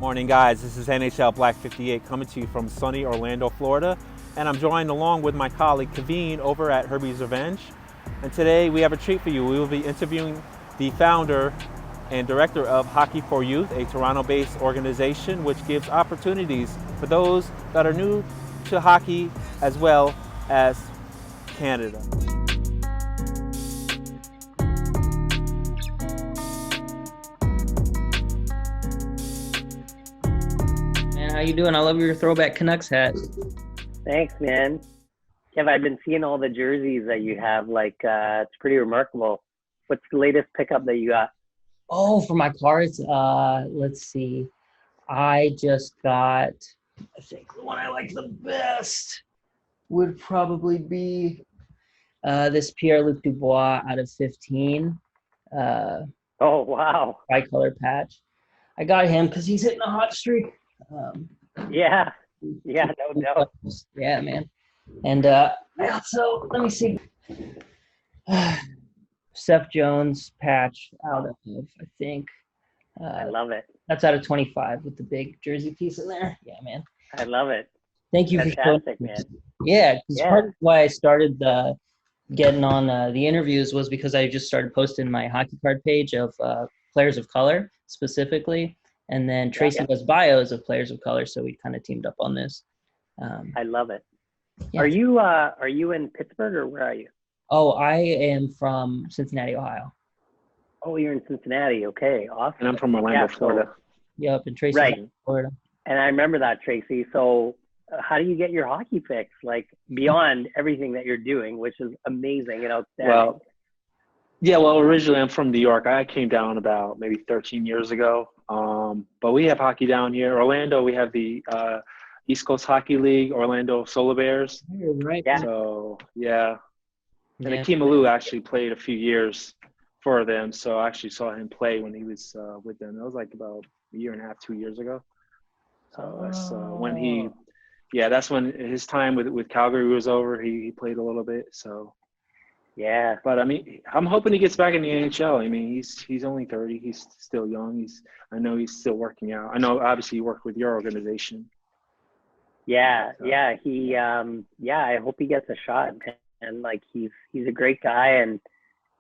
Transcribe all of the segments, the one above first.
Morning, guys. This is NHL Black 58 coming to you from sunny Orlando, Florida. And I'm joined along with my colleague Kaveen over at Herbie's Revenge. And today we have a treat for you. We will be interviewing the founder and director of Hockey4Youth, a Toronto-based organization which gives opportunities for those that are new to hockey as well as Canada. How you doing? I love your throwback Canucks hat. Thanks, man. Kev, I've been seeing all the jerseys that you have. It's pretty remarkable. What's the latest pickup that you got? Oh, for my cards, let's see. I just got, I think the one I like the best would probably be this Pierre-Luc Dubois out of 15. Oh, wow. Tricolor patch. I got him because he's hitting a hot streak. Yeah, no doubt. Yeah, man. And I also, let me see. Seth Jones patch out of, I think. I love it. That's out of 25 with the big jersey piece in there. Yeah, man. I love it. Thank you. Fantastic, man. Yeah, because part of why I started getting on the interviews was because I just started posting my hockey card page of players of color specifically. And then Tracy does bios of players of color, so we kind of teamed up on this. I love it. Yeah. Are you in Pittsburgh or where are you? Oh, I am from Cincinnati, Ohio. Oh, you're in Cincinnati. Okay, awesome. And I'm from Orlando, Florida. Yep, and Tracy's in Florida. And I remember that, Tracy. So how do you get your hockey fix? Like beyond everything that you're doing, which is amazing and outstanding. Well, originally I'm from New York. I came down about maybe 13 years ago. But we have hockey down here. Orlando, we have the East Coast Hockey League, Orlando Solar Bears. Right. Yeah. So, yeah. And Akeem Alou actually played a few years for them. So I actually saw him play when he was with them. That was like about a year and a half, 2 years ago. So that's when that's when his time with Calgary was over. He played a little bit. So. Yeah, but I mean, I'm hoping he gets back in the NHL. I mean, he's only 30. He's still young. I know he's still working out. I know, obviously, you work with your organization. Yeah. I hope he gets a shot. And like, he's a great guy, and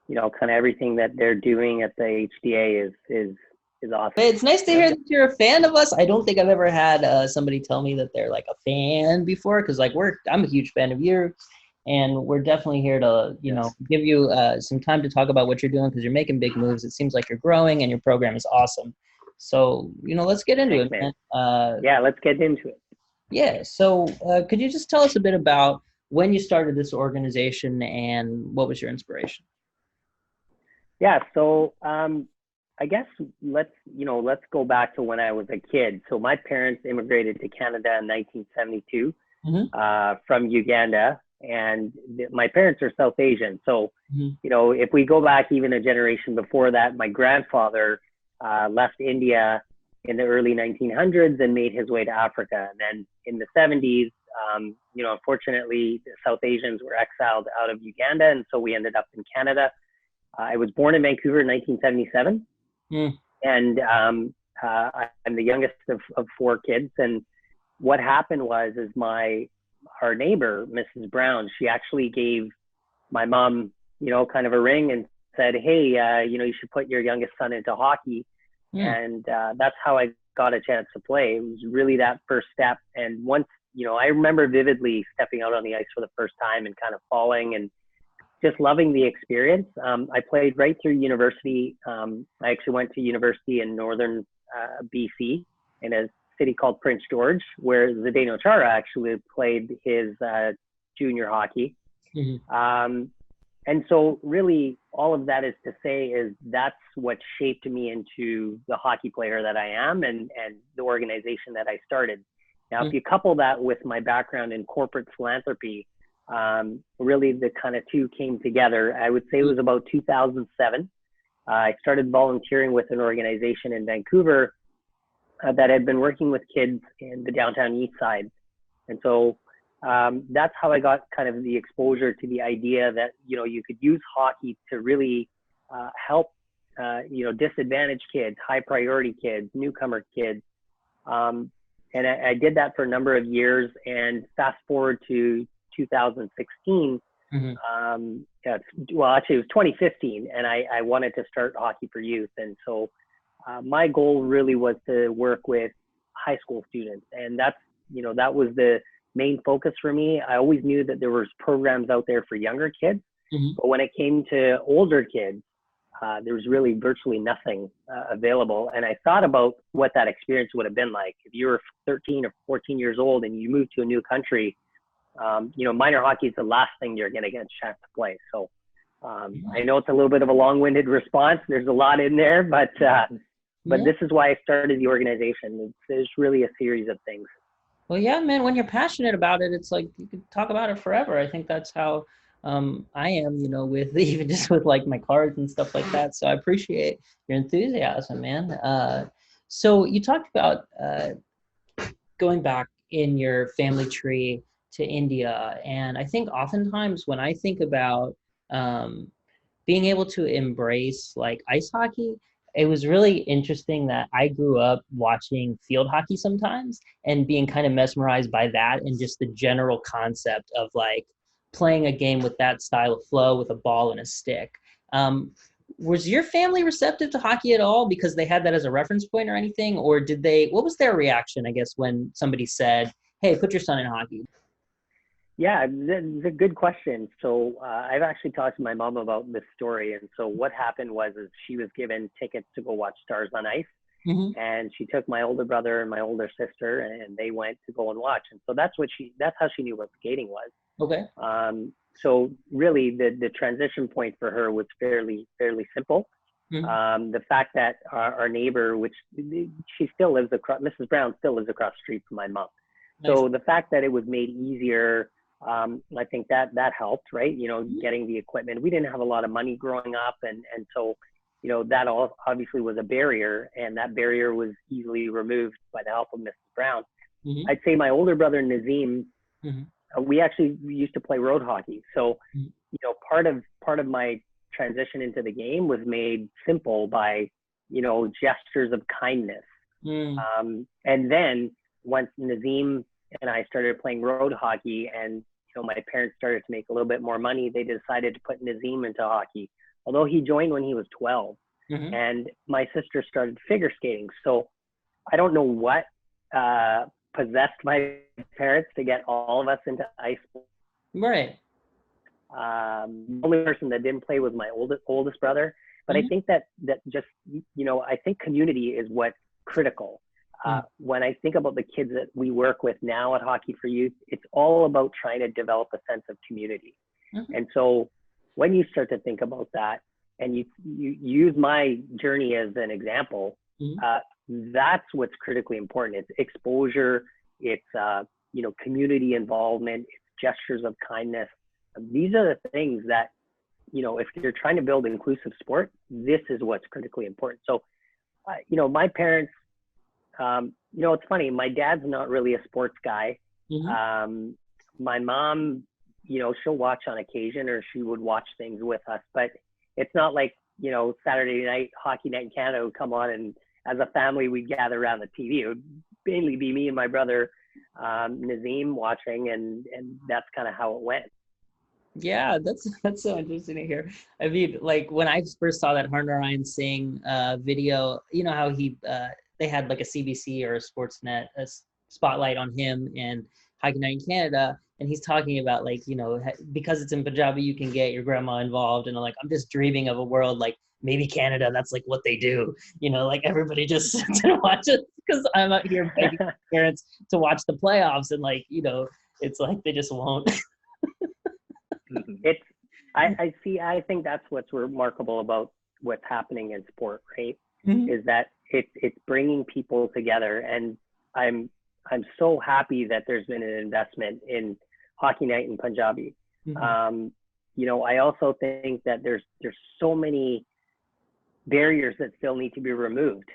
kind of everything that they're doing at the HDA is awesome. It's nice to hear that you're a fan of us. I don't think I've ever had somebody tell me that they're like a fan before, because I'm a huge fan of yours. And we're definitely here to, give you some time to talk about what you're doing, because you're making big moves. It seems like you're growing and your program is awesome. So, let's get into it, man. Let's get into it. Yeah. So could you just tell us a bit about when you started this organization and what was your inspiration? Yeah. So I guess let's go back to when I was a kid. So my parents immigrated to Canada in 1972 from Uganda. And my parents are South Asian. So, if we go back even a generation before that, my grandfather left India in the early 1900s and made his way to Africa. And then in the 70s, unfortunately, the South Asians were exiled out of Uganda. And so we ended up in Canada. I was born in Vancouver in 1977. And I'm the youngest of four kids. And what happened was our neighbor, Mrs. Brown, she actually gave my mom, kind of a ring and said, hey, you should put your youngest son into hockey. And that's how I got a chance to play. It was really that first step. And once, I remember vividly stepping out on the ice for the first time and kind of falling and just loving the experience. I played right through university. I actually went to university in northern BC in a city called Prince George, where Zdeno Chara actually played his junior hockey. And so really all of that is to say is that's what shaped me into the hockey player that I am and the organization that I started. Now, if you couple that with my background in corporate philanthropy, really the kind of two came together. I would say it was about 2007. I started volunteering with an organization in Vancouver that had been working with kids in the downtown east side. And so that's how I got kind of the exposure to the idea that, you could use hockey to really help, disadvantaged kids, high priority kids, newcomer kids, And I did that for a number of years. And fast forward to 2016. Well, actually, it was 2015, and I wanted to start Hockey4Youth. And so my goal really was to work with high school students. And that was the main focus for me. I always knew that there was programs out there for younger kids, but when it came to older kids, there was really virtually nothing available. And I thought about what that experience would have been like if you were 13 or 14 years old and you moved to a new country. Minor hockey is the last thing you're going to get a chance to play. So I know it's a little bit of a long-winded response. There's a lot in there, but this is why I started the organization. It's really a series of things. Well, yeah, man, when you're passionate about it, it's like you could talk about it forever. I think that's how I am, with even just with like my cards and stuff like that. So I appreciate your enthusiasm, man. So you talked about going back in your family tree to India. And I think oftentimes when I think about being able to embrace like ice hockey, it was really interesting that I grew up watching field hockey sometimes and being kind of mesmerized by that and just the general concept of like playing a game with that style of flow with a ball and a stick. Was your family receptive to hockey at all because they had that as a reference point or anything? Or what was their reaction, I guess, when somebody said, hey, put your son in hockey? Yeah, it's a good question. So I've actually talked to my mom about this story. And so what happened was she was given tickets to go watch Stars on Ice. And she took my older brother and my older sister, and they went to go and watch. And so that's how she knew what skating was. Okay. So really the transition point for her was fairly simple. The fact that our neighbor, which she still lives across, Mrs. Brown still lives across the street from my mom. Nice. So the fact that it was made easier, I think that helped, right? Getting the equipment. We didn't have a lot of money growing up. And so, that all obviously was a barrier, and that barrier was easily removed by the help of Mrs. Brown. I'd say my older brother, Nazim, we used to play road hockey. So, part of my transition into the game was made simple by, gestures of kindness. And then once Nazim and I started playing road hockey and, my parents started to make a little bit more money, they decided to put Nazim into hockey, although he joined when he was 12. And my sister started figure skating. So I don't know what possessed my parents to get all of us into ice sports. Right. The only person that didn't play was my oldest brother. But I think that just, I think community is what's critical. When I think about the kids that we work with now at Hockey4Youth, it's all about trying to develop a sense of community. And so when you start to think about that, and you use my journey as an example, that's what's critically important. It's exposure, it's community involvement, it's gestures of kindness. These are the things that, if you're trying to build inclusive sport, this is what's critically important. So, my parents, it's funny, my dad's not really a sports guy. My mom, she'll watch on occasion, or she would watch things with us, but it's not like, Saturday night, Hockey Night in Canada would come on, and as a family, we'd gather around the TV. It would mainly be me and my brother, Nazim, watching, and that's kind of how it went. Yeah, that's so interesting to hear. I mean, like when I first saw that Harner Ryan Singh video, how they had like a CBC or a Sportsnet a spotlight on him and Hockey Night in Canada, and he's talking about like, because it's in Punjabi, you can get your grandma involved, and I'm just dreaming of a world like maybe Canada, that's like what they do, like everybody just sits and watches, because I'm out here begging parents to watch the playoffs, and it's like they just won't. I think that's what's remarkable about what's happening in sport, right? Is that it's bringing people together, and I'm so happy that there's been an investment in Hockey Night in Punjabi. I also think that there's so many barriers that still need to be removed.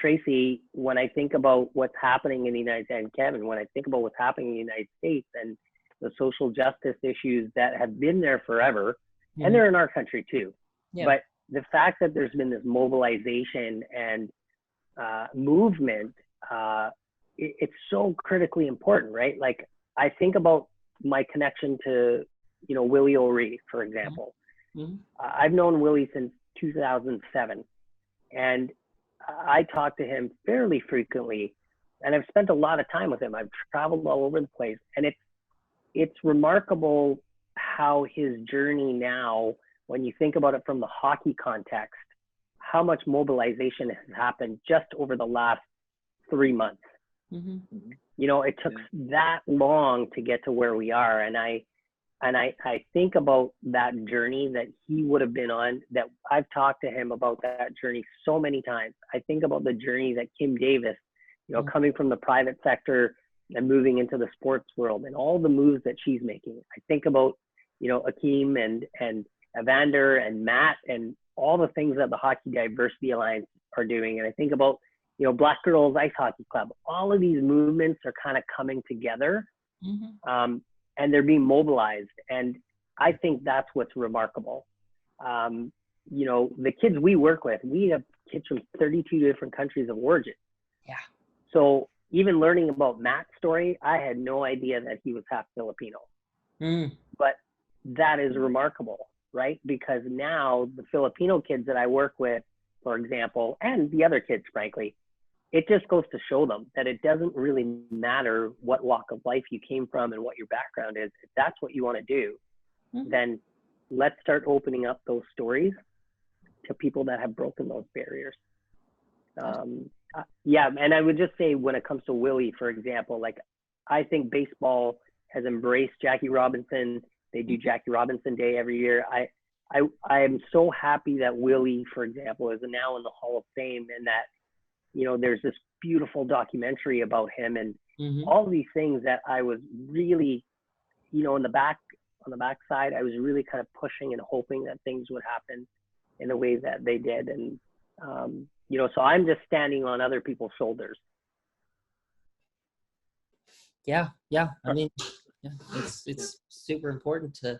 Tracy, when I think about what's happening in the United States, and Kevin, when I think about what's happening in the United States and the social justice issues that have been there forever, and they're in our country too. But the fact that there's been this mobilization and movement, it's so critically important, right? Like I think about my connection to, Willie O'Ree, for example. Mm-hmm. I've known Willie since 2007, and I talk to him fairly frequently, and I've spent a lot of time with him. I've traveled all over the place, and it's remarkable how his journey now, when you think about it from the hockey context, how much mobilization has happened just over the last 3 months. Mm-hmm. It took that long to get to where we are. And I think about that journey that he would have been on, that I've talked to him about that journey so many times. I think about the journey that Kim Davis, coming from the private sector and moving into the sports world and all the moves that she's making. I think about, Akeem and Evander and Matt and all the things that the Hockey Diversity Alliance are doing. And I think about, Black Girls Ice Hockey Club. All of these movements are kind of coming together, and they're being mobilized. And I think that's what's remarkable. The kids we work with, we have kids from 32 different countries of origin. Yeah. So even learning about Matt's story, I had no idea that he was half Filipino. But that is remarkable, right? Because now the Filipino kids that I work with, for example, and the other kids, frankly, it just goes to show them that it doesn't really matter what walk of life you came from and what your background is. If that's what you want to do, then let's start opening up those stories to people that have broken those barriers. Yeah, and I would just say when it comes to Willie, for example, like I think baseball has embraced Jackie Robinson. They do Jackie Robinson Day every year. I am so happy that Willie, for example, is now in the Hall of Fame, and that there's this beautiful documentary about him and all these things that I was really, on the backside, I was really kind of pushing and hoping that things would happen in the way that they did. And, so I'm just standing on other people's shoulders. Yeah. I mean, it's super important to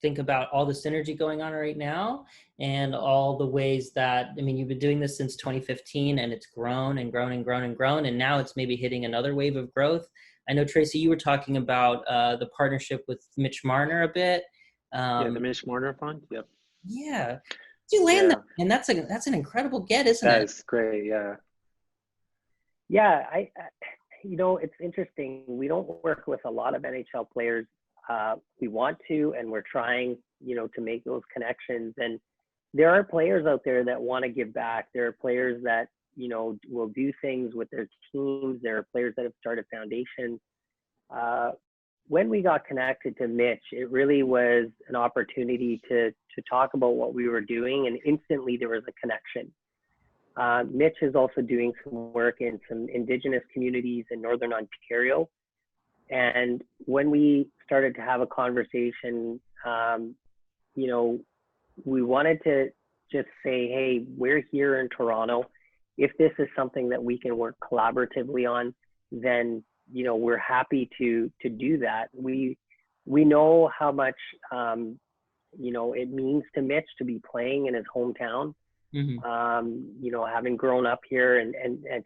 think about all the synergy going on right now and all the ways that, you've been doing this since 2015 and it's grown and grown and grown and grown. And now it's maybe hitting another wave of growth. I know, Tracy, you were talking about the partnership with Mitch Marner a bit. The Mitch Marner Fund. Yep. Yeah. You land that, and that's an incredible get, isn't it? That's great. Yeah. Yeah. It's interesting. We don't work with a lot of NHL players. We want to, and we're trying, to make those connections. And there are players out there that want to give back. There are players that, will do things with their teams. There are players that have started foundations. When we got connected to Mitch, it really was an opportunity to talk about what we were doing, and instantly there was a connection. Mitch is also doing some work in some Indigenous communities in Northern Ontario. And when we started to have a conversation, we wanted to just say, hey, we're here in Toronto. If this is something that we can work collaboratively on, then, we're happy to do that. We know how much, it means to Mitch to be playing in his hometown, having grown up here and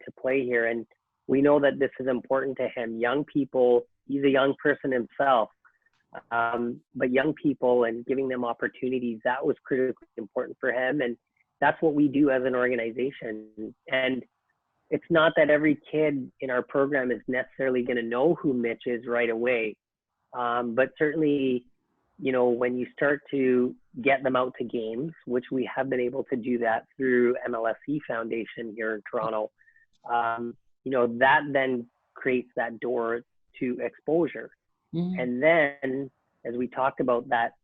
to play here. And we know that this is important to him. Young people, he's a young person himself, but young people and giving them opportunities, that was critically important for him. And that's what we do as an organization. And it's not that every kid in our program is necessarily going to know who Mitch is right away. But certainly, when you start to get them out to games, which we have been able to do that through MLSE Foundation here in Toronto, that then creates that door to exposure. And then, as we talked about that,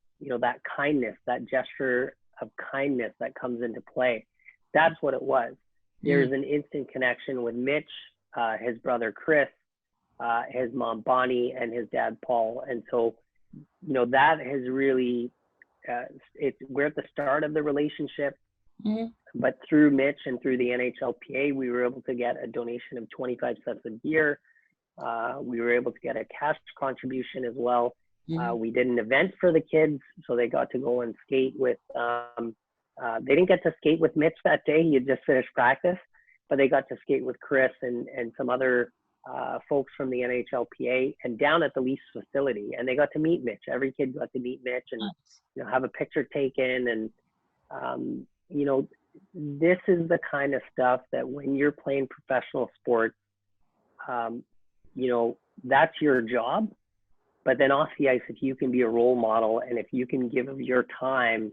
that kindness, that gesture of kindness that comes into play, that's what it was. There's an instant connection with Mitch, his brother Chris, his mom Bonnie, and his dad Paul. And so, that has really, we're at the start of the relationship. But through Mitch and through the NHLPA, we were able to get a donation of 25 cents a year. We were able to get a cash contribution as well. We did an event for the kids, so they got to go and skate with, they didn't get to skate with Mitch that day. He had just finished practice. but they got to skate with Chris and some other folks from the NHLPA and down at the Leafs facility, and they got to meet Mitch. Every kid got to meet Mitch and have a picture taken. And this is the kind of stuff that when you're playing professional sports, that's your job. But then off the ice, if you can be a role model and if you can give of your time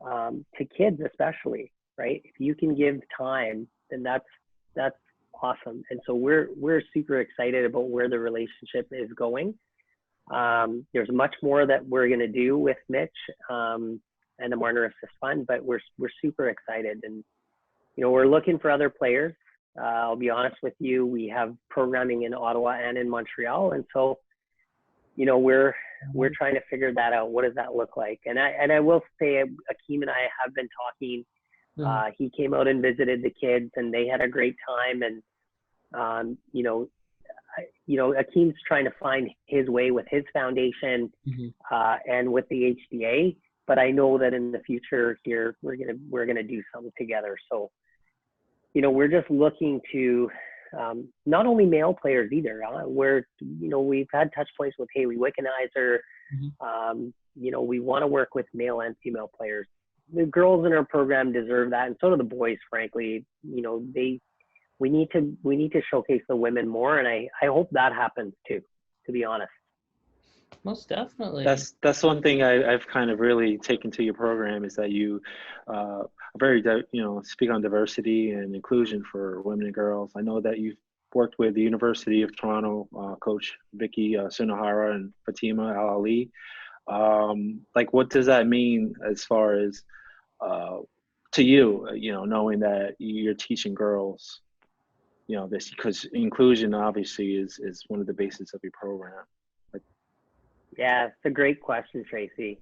to kids, especially, right? If you can give time, then that's awesome. And so we're super excited about where the relationship is going. There's much more that we're going to do with Mitch and the Marner Assist Fund, but we're super excited. And we're looking for other players. I'll be honest with you, we have programming in Ottawa and in Montreal, and so we're trying to figure that out. What does that look like? And I will say, Akeem and I have been talking. He came out and visited the kids, and they had a great time. And Akeem's trying to find his way with his foundation and with the HDA. But I know that in the future here, we're gonna do something together. So, we're just looking to not only male players either. We've had touch points with Haley Wickenheiser. We want to work with male and female players. The girls in our program deserve that, and so do the boys. Frankly, we need to showcase the women more, and I hope that happens too. To be honest. Most definitely. That's one thing I've kind of really taken to your program is that you speak on diversity and inclusion for women and girls. I know that you've worked with the University of Toronto coach Vicky Sunohara and Fatima Al Ali. What does that mean as far as to you? Knowing that you're teaching girls, this, because inclusion obviously is one of the bases of your program. Yeah, it's a great question, Tracy.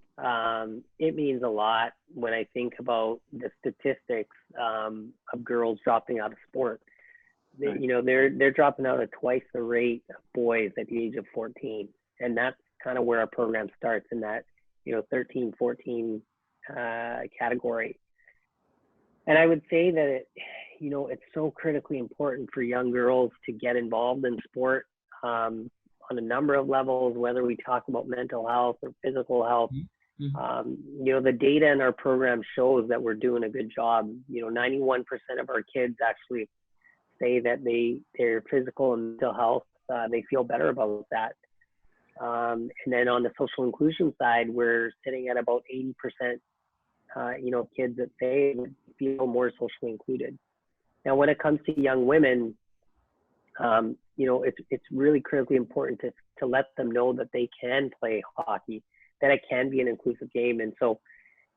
It means a lot when I think about the statistics of girls dropping out of sport. They're dropping out at twice the rate of boys at the age of 14, and that's kind of where our program starts, in that 13, 14 category. And I would say that it's so critically important for young girls to get involved in sport. On a number of levels, whether we talk about mental health or physical health. The data in our program shows that we're doing a good job. 91% of our kids actually say that their physical and mental health, they feel better about that. And then on the social inclusion side, we're sitting at about 80%, kids that say feel more socially included. Now, when it comes to young women, it's really critically important to let them know that they can play hockey, that it can be an inclusive game. And so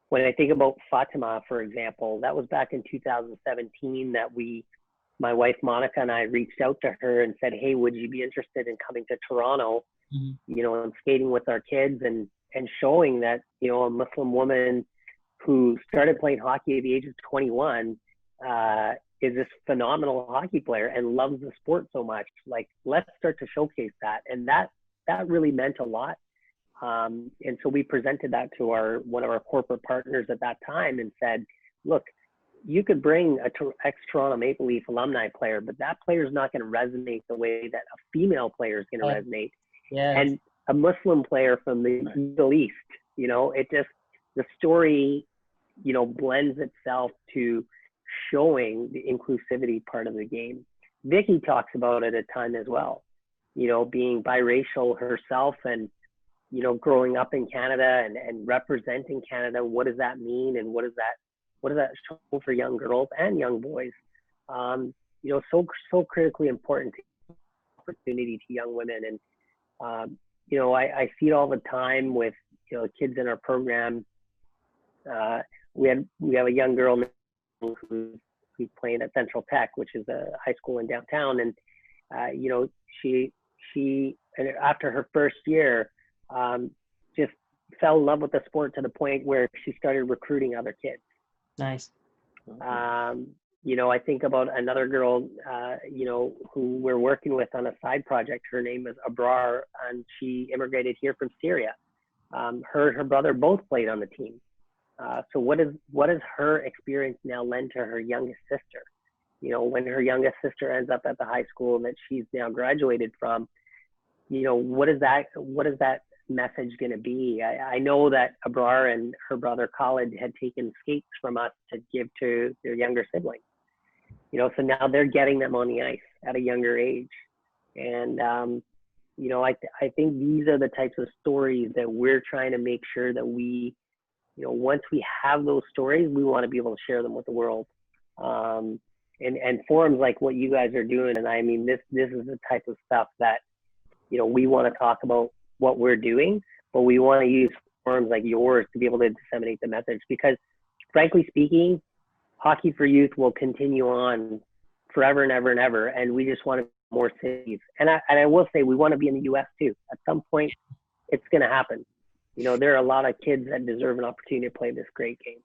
when I think about Fatima, for example, that was back in 2017 that my wife Monica and I reached out to her and said, hey, would you be interested in coming to Toronto, and skating with our kids and showing that, a Muslim woman who started playing hockey at the age of 21, is this phenomenal hockey player and loves the sport so much. Let's start to showcase that. And that really meant a lot. And so we presented that to one of our corporate partners at that time and said, look, you could bring a ex-Toronto Maple Leaf alumni player, but that player is not going to resonate the way that a female player is going to resonate. Yes. And a Muslim player from the Middle East, the story, blends itself to showing the inclusivity part of the game. Vicky talks about it a ton as well, being biracial herself and, growing up in Canada and representing Canada. What does that mean? And what does that show for young girls and young boys? So critically important to opportunity to young women. And, I see it all the time with, kids in our program. We have a young girl who's playing at Central Tech, which is a high school in downtown. And, she after her first year, just fell in love with the sport to the point where she started recruiting other kids. Nice. I think about another girl, who we're working with on a side project. Her name is Abrar, and she immigrated here from Syria. Her and her brother both played on the team. So what has her experience now lend to her youngest sister? when her youngest sister ends up at the high school that she's now graduated from, what is that message going to be? I know that Abrar and her brother Khalid had taken skates from us to give to their younger sibling. So now they're getting them on the ice at a younger age. And, I think these are the types of stories that we're trying to make sure that we, once we have those stories, we want to be able to share them with the world. And forums like what you guys are doing. And I mean, this is the type of stuff that, we want to talk about what we're doing, but we want to use forums like yours to be able to disseminate the message, because frankly speaking, Hockey for Youth will continue on forever and ever and ever. And we just want to more cities. And I will say, we want to be in the US too. At some point, it's going to happen. There are a lot of kids that deserve an opportunity to play this great game.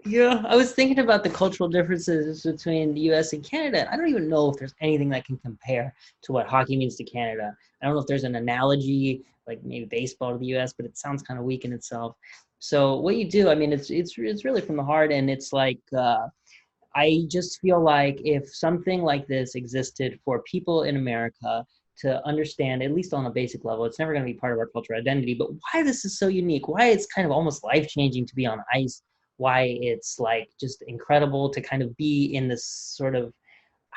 Yeah, I was thinking about the cultural differences between the US and Canada. I don't even know if there's anything that can compare to what hockey means to Canada. I don't know if there's an analogy, like maybe baseball to the US, but it sounds kind of weak in itself. So what you do, I mean, it's really from the heart, and it's like, I just feel like if something like this existed for people in America to understand, at least on a basic level, it's never going to be part of our cultural identity, but why this is so unique, why it's kind of almost life-changing to be on ice, why it's like just incredible to kind of be in this sort of,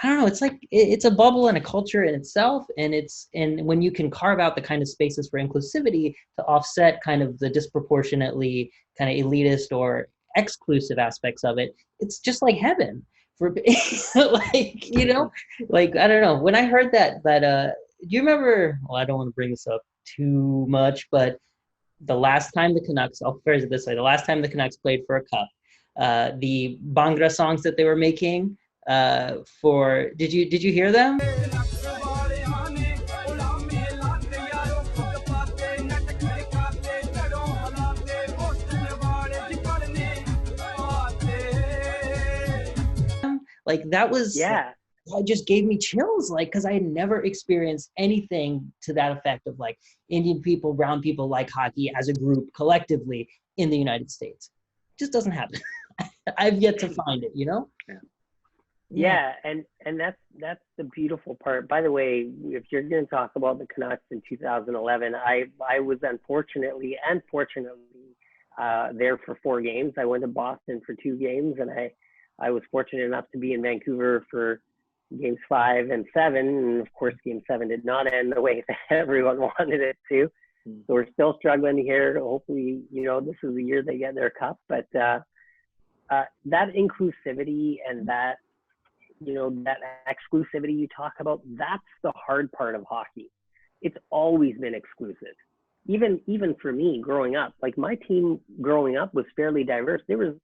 I don't know, it's like it's a bubble and a culture in itself, and when you can carve out the kind of spaces for inclusivity to offset kind of the disproportionately kind of elitist or exclusive aspects of it, it's just like heaven for like, like, I don't know, when I heard that do you remember, well, I don't want to bring this up too much, but the last time the Canucks, I'll phrase it this way, the last time the Canucks played for a cup, the Bhangra songs that they were making did you hear them? Like that was, yeah, it just gave me chills, like, because I had never experienced anything to that effect of like Indian people, brown people like hockey as a group collectively in the United States. It just doesn't happen. I've yet to find it, Yeah, and that's the beautiful part. By the way, if you're going to talk about the Canucks in 2011, I was unfortunately and fortunately there for 4 games. I went to Boston for 2 games, and I was fortunate enough to be in Vancouver for games 5 and 7. And of course, game 7 did not end the way that everyone wanted it to. So we're still struggling here. Hopefully, this is the year they get their cup. But that inclusivity and that, that exclusivity you talk about, that's the hard part of hockey. It's always been exclusive. Even for me growing up, like my team growing up was fairly diverse. There was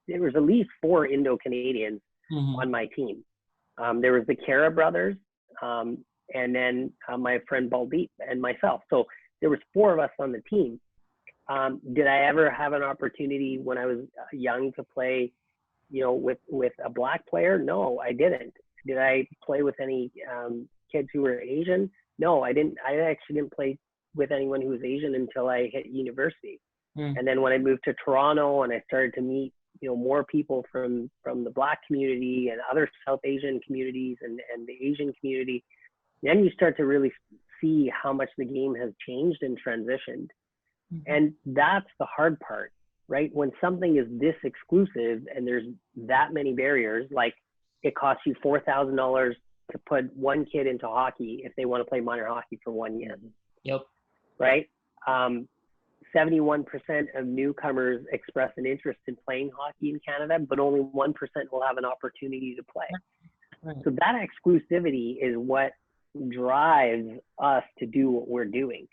there was at least 4 Indo-Canadians on my team. There was the Kara brothers, and then my friend Baldeep and myself. So there was 4 of us on the team. Did I ever have an opportunity when I was young to play, with a black player? No, I didn't. Did I play with any kids who were Asian? No, I didn't. I actually didn't play with anyone who was Asian until I hit university. And then when I moved to Toronto and I started to meet, more people from the Black community and other South Asian communities and the Asian community, then you start to really see how much the game has changed and transitioned. And that's the hard part, right? When something is this exclusive and there's that many barriers, like it costs you $4,000 to put one kid into hockey if they want to play minor hockey for 1 year. Yep. Right? 71% of newcomers express an interest in playing hockey in Canada, but only 1% will have an opportunity to play. Right. So that exclusivity is what drives us to do what we're doing.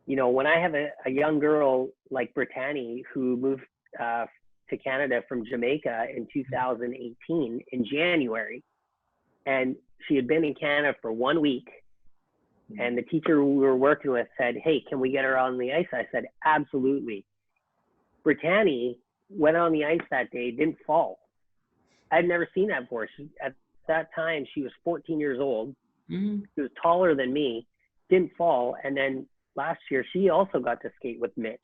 When I have a young girl like Brittany who moved to Canada from Jamaica in 2018 in January, and she had been in Canada for 1 week, and the teacher we were working with said, "Hey, can we get her on the ice?" I said, "Absolutely." Brittany went on the ice that day, didn't fall. I'd never seen that before. At that time, she was 14 years old. She was taller than me, didn't fall. And then last year, she also got to skate with Mitch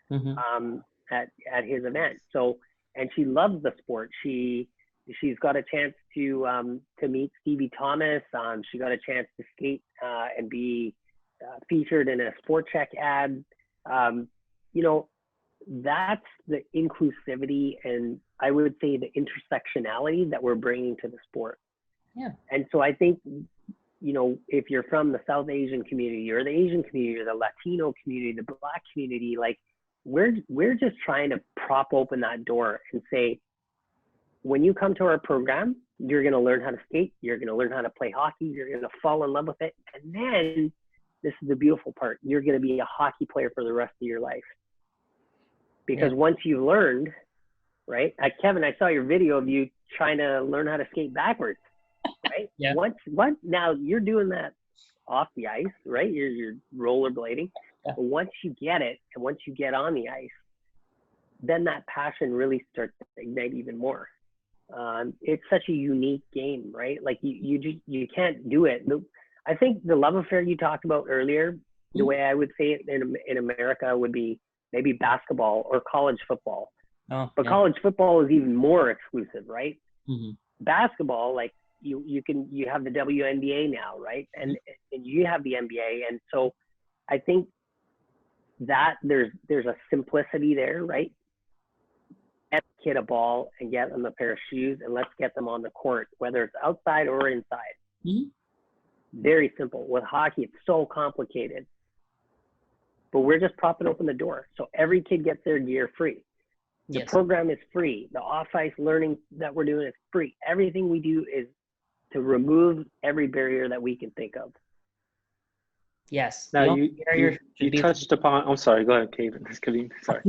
at his event. So, and she loves the sport. She she's got a chance to meet Stevie Thomas. She got a chance to skate and be featured in a Sport Check ad. You know, that's the inclusivity and I would say the intersectionality that we're bringing to the sport. Yeah. And so I think, you know, if you're from the South Asian community or the Asian community or the Latino community, the Black community, like we're just trying to prop open that door and say, when you come to our program, you're going to learn how to skate, you're going to learn how to play hockey, you're going to fall in love with it. And then this is the beautiful part, you're going to be a hockey player for the rest of your life. Because once you've learned, right? Kevin, I saw your video of you trying to learn how to skate backwards, right? Yeah. Now you're doing that off the ice, right? You're rollerblading. Yeah. But once you get it, and once you get on the ice, then that passion really starts to ignite even more. It's such a unique game, right? Like you can't do it. I think the love affair you talked about earlier, the way I would say it in America would be maybe basketball or college football. Oh, but yeah. college football is even more exclusive, right? Mm-hmm. Basketball, like you have the WNBA now, right? And you have the NBA. And so I think that there's a simplicity there, right? Get a kid a ball and get them a pair of shoes and let's get them on the court, whether it's outside or inside. Mm-hmm. Very simple. With hockey, it's so complicated. But we're just propping open the door. So every kid gets their gear free. The program is free. The off-ice learning that we're doing is free. Everything we do is to remove every barrier that we can think of. Yes. Now you touched upon. I'm sorry. Go ahead, Kevin. Sorry.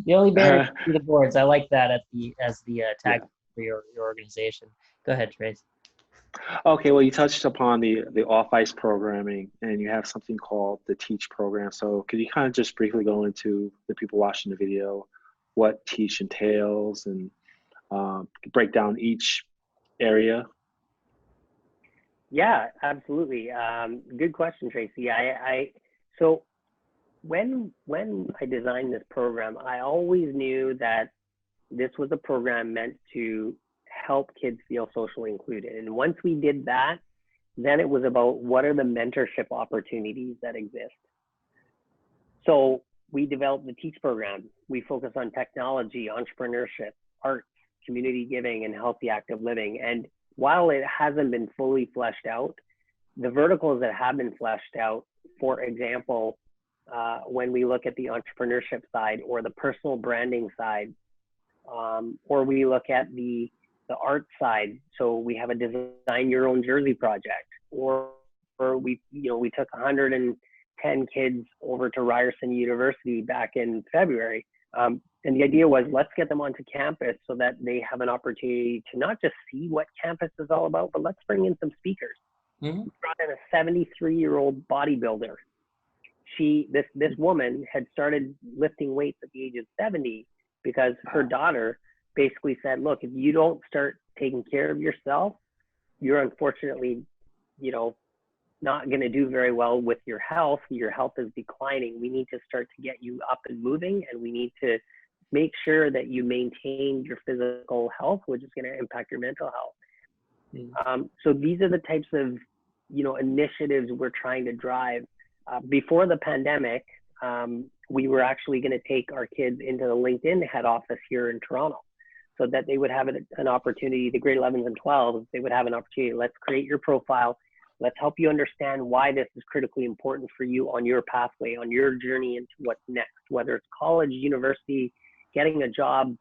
The only barrier to the boards. I like that as the tag for your organization. Go ahead, Trace. Okay, well, you touched upon the off-ice programming, and you have something called the Teach program. So could you kind of just briefly go into the people watching the video, what Teach entails, and break down each area? Yeah, absolutely. Good question, Tracy. So when I designed this program, I always knew that this was a program meant to help kids feel socially included. And once we did that, then it was about what are the mentorship opportunities that exist. So we developed the Teach program. We focus on technology, entrepreneurship, arts, community giving, and healthy active living. And while it hasn't been fully fleshed out, the verticals that have been fleshed out, for example, when we look at the entrepreneurship side or the personal branding side, or we look at the art side. So we have a design your own jersey project, or we took 110 kids over to Ryerson University back in February. And the idea was, let's get them onto campus so that they have an opportunity to not just see what campus is all about, but let's bring in some speakers. Mm-hmm. We brought in a 73-year-old bodybuilder. This woman had started lifting weights at the age of 70 because her daughter basically said, look, if you don't start taking care of yourself, you're unfortunately, not going to do very well with your health. Your health is declining. We need to start to get you up and moving, and we need to make sure that you maintain your physical health, which is going to impact your mental health. Mm-hmm. So these are the types of, initiatives we're trying to drive. Before the pandemic, we were actually going to take our kids into the LinkedIn head office here in Toronto, so that they would have an opportunity, the grade 11s and 12s, they would have an opportunity. Let's create your profile. Let's help you understand why this is critically important for you on your pathway, on your journey into what's next, whether it's college, university, getting a job,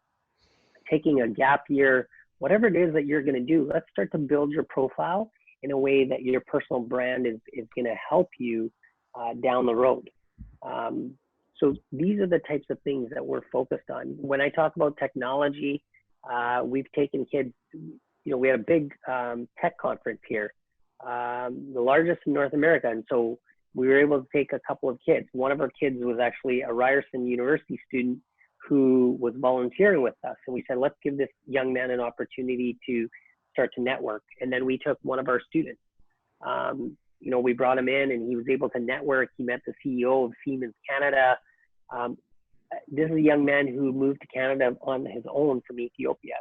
taking a gap year, whatever it is that you're going to do. Let's start to build your profile in a way that your personal brand is going to help you down the road. So these are the types of things that we're focused on. When I talk about technology, we've taken kids, we had a big tech conference here, the largest in North America. And so we were able to take a couple of kids. One of our kids was actually a Ryerson University student who was volunteering with us. And we said, let's give this young man an opportunity to start to network. And then we took one of our students. We brought him in and he was able to network. He met the CEO of Siemens Canada. This is a young man who moved to Canada on his own from Ethiopia.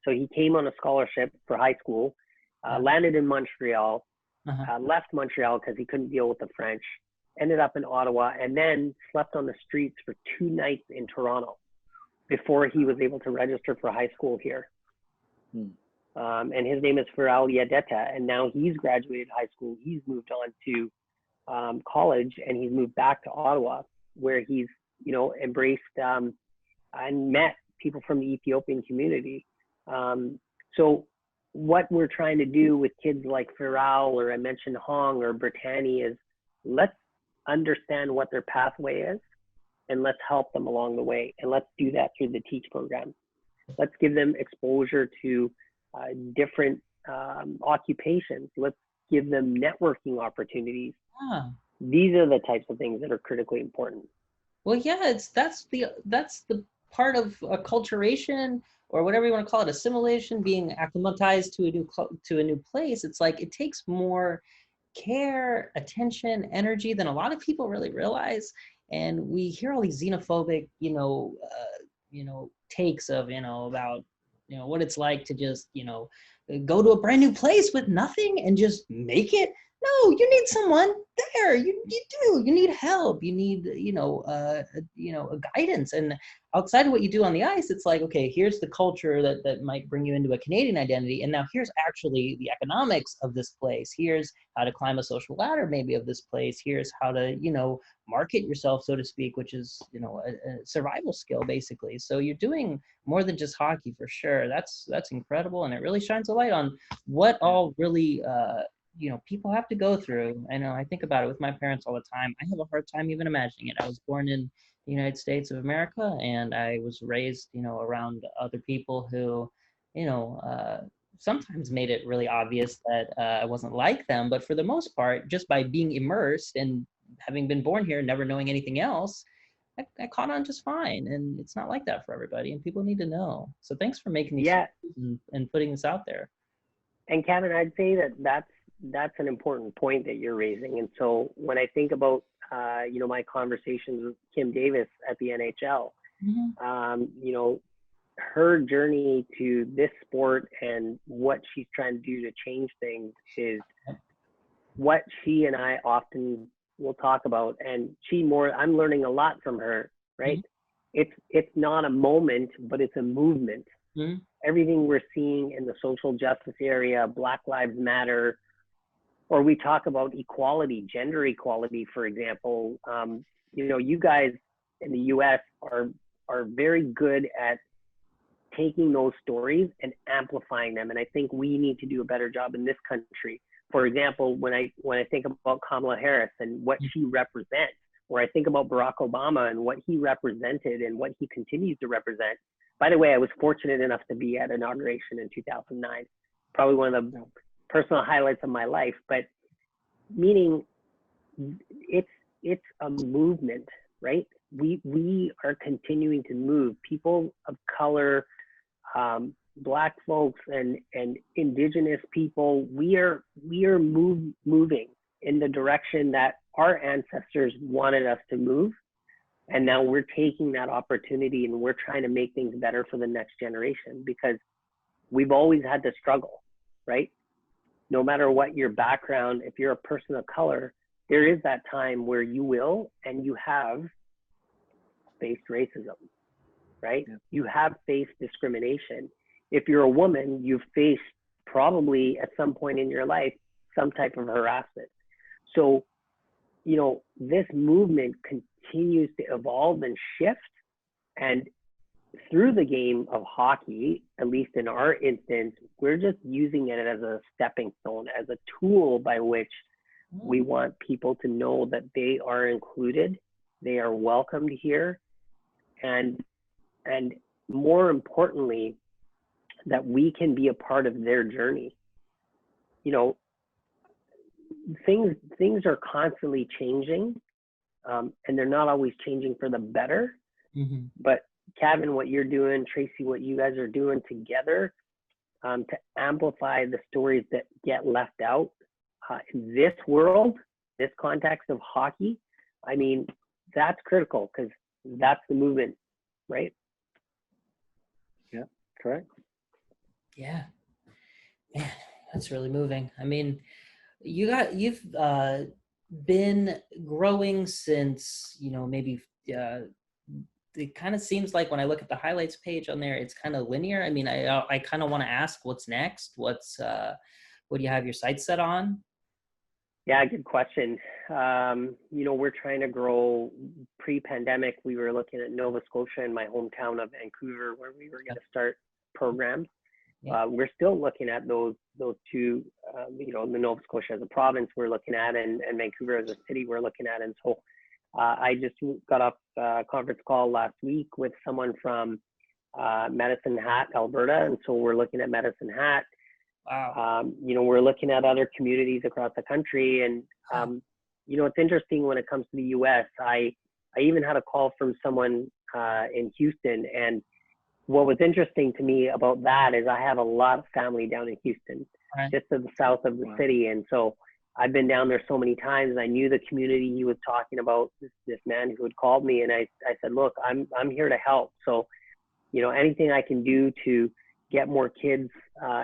So he came on a scholarship for high school, landed in Montreal, left Montreal because he couldn't deal with the French, ended up in Ottawa, and then slept on the streets for 2 nights in Toronto before he was able to register for high school here. And his name is Faral Yadeta, and now he's graduated high school. He's moved on to college, and he's moved back to Ottawa, where he's, you know, embraced and met people from the Ethiopian community. So what we're trying to do with kids like Faral, or I mentioned Hong or Brittany, is let's understand what their pathway is, and let's help them along the way. And let's do that through the TEACH program. Let's give them exposure to different occupations. Let's give them networking opportunities. These are the types of things that are critically important. Well, yeah, that's the part of acculturation, or whatever you want to call it, assimilation, being acclimatized to a new place. It's like it takes more care, attention, energy than a lot of people really realize. And we hear all these xenophobic, takes of, about, what it's like to just, go to a brand new place with nothing and just make it. No, you need someone there. You need help. You need, a guidance. And outside of what you do on the ice, it's like, okay, here's the culture that might bring you into a Canadian identity. And now here's actually the economics of this place. Here's how to climb a social ladder maybe of this place. Here's how to, market yourself, so to speak, which is, a survival skill basically. So you're doing more than just hockey for sure. That's incredible. And it really shines a light on what all really, people have to go through. I know I think about it with my parents all the time. I have a hard time even imagining it. I was born in the United States of America, and I was raised, around other people who, sometimes made it really obvious that I wasn't like them. But for the most part, just by being immersed and having been born here, never knowing anything else, I caught on just fine. And it's not like that for everybody, and people need to know. So thanks for making these and putting this out there. And Kevin, I'd say that's an important point that you're raising. And so when I think about, my conversations with Kim Davis at the NHL, her journey to this sport and what she's trying to do to change things is what she and I often will talk about. And I'm learning a lot from her, right? It's not a moment, but it's a movement. Everything we're seeing in the social justice area, Black Lives Matter, or we talk about equality, gender equality, for example. You guys in the US are very good at taking those stories and amplifying them. And I think we need to do a better job in this country. For example, when I think about Kamala Harris and what she represents, or I think about Barack Obama and what he represented and what he continues to represent. By the way, I was fortunate enough to be at inauguration in 2009, probably one of the personal highlights of my life. But meaning it's a movement, right? We are continuing to move. People of color, Black folks, and Indigenous people, we are moving in the direction that our ancestors wanted us to move. And now we're taking that opportunity and we're trying to make things better for the next generation, because we've always had to struggle, right? No matter what your background, if you're a person of color, there is that time where you will and you have faced racism, right? Yeah. You have faced discrimination. If you're a woman, you've faced probably at some point in your life some type of harassment. So, this movement continues to evolve and shift. And through the game of hockey, at least in our instance, we're just using it as a stepping stone, as a tool by which we want people to know that they are included, they are welcomed here, and more importantly, that we can be a part of their journey. Things are constantly changing, and they're not always changing for the better. But Kevin, what you're doing, Tracy, what you guys are doing together to amplify the stories that get left out in this world, this context of hockey, I mean, that's critical, because that's the movement, right? Yeah, correct. Yeah, man, that's really moving. I mean, you've been growing since, maybe it kind of seems like when I look at the highlights page on there, it's kind of linear. I mean, I kind of want to ask what's next. What do you have your sights set on? Yeah, good question. We're trying to grow. Pre-pandemic, we were looking at Nova Scotia in my hometown of Vancouver, where we were going to start programs. Yeah. We're still looking at those two, the Nova Scotia as a province we're looking at, and Vancouver as a city we're looking at. And so I just got off a conference call last week with someone from Medicine Hat, Alberta. And so we're looking at Medicine Hat. Wow. We're looking at other communities across the country. And, it's interesting when it comes to the US. I even had a call from someone in Houston. And what was interesting to me about that is I have a lot of family down in Houston, Right. just to the south of the city. And so I've been down there so many times. I knew the community he was talking about, this man who had called me. And I said, look, I'm here to help. So, anything I can do to get more kids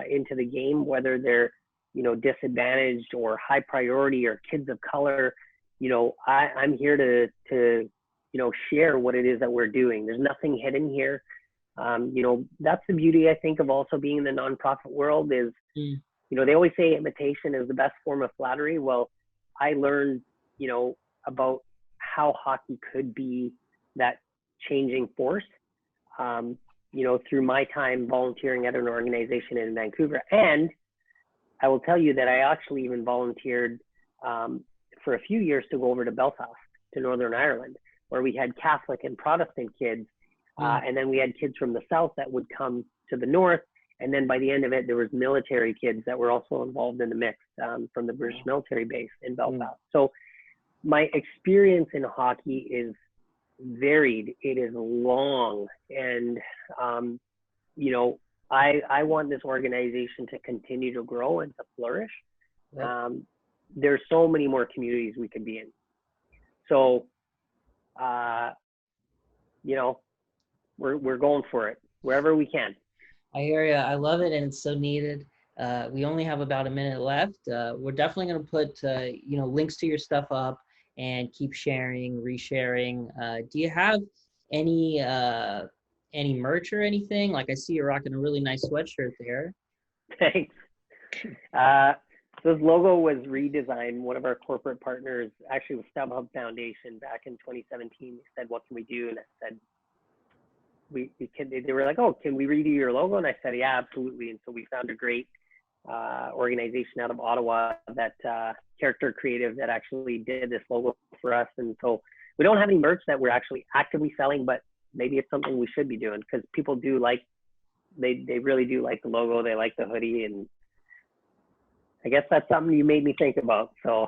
into the game, whether they're, disadvantaged or high priority or kids of color, I'm here to share what it is that we're doing. There's nothing hidden here. That's the beauty, I think, of also being in the nonprofit world is, they always say imitation is the best form of flattery. Well, I learned, about how hockey could be that changing force, through my time volunteering at an organization in Vancouver. And I will tell you that I actually even volunteered for a few years to go over to Belfast, to Northern Ireland, where we had Catholic and Protestant kids. And then we had kids from the south that would come to the north. And then by the end of it, there was military kids that were also involved in the mix from the British military base in Belfast. So my experience in hockey is varied. It is long. And, I want this organization to continue to grow and to flourish. Yep. There's so many more communities we could be in. So, we're going for it wherever we can. I hear you. I love it, and it's so needed. We only have about a minute left. We're definitely going to put links to your stuff up and keep sharing, resharing. Do you have any merch or anything? Like I see you're rocking a really nice sweatshirt there. Thanks. This logo was redesigned. One of our corporate partners, actually with StubHub Foundation, back in 2017, said, "What can we do?" And I said, we can. They were like, "Oh, can we redo your logo?" And I said, "Yeah, absolutely." And so we found a great organization out of Ottawa, that Character Creative, that actually did this logo for us. And so we don't have any merch that we're actually actively selling, but maybe it's something we should be doing, because people do like, they really do like the logo. They like the hoodie, and I guess that's something you made me think about. So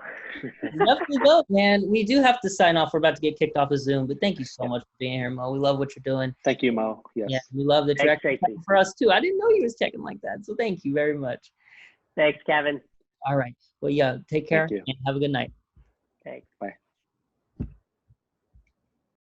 Definitely go, man. We do have to sign off. We're about to get kicked off of Zoom, but thank you so much for being here, Mo. We love what you're doing. Thank you, Mo. Yes. Yeah, we love the track Thanks, Tracy. for us too. I didn't know you was checking like that, so thank you very much. Thanks, Kevin. All right. Well, yeah, take care Thank you. and have a good night. Thanks. Bye.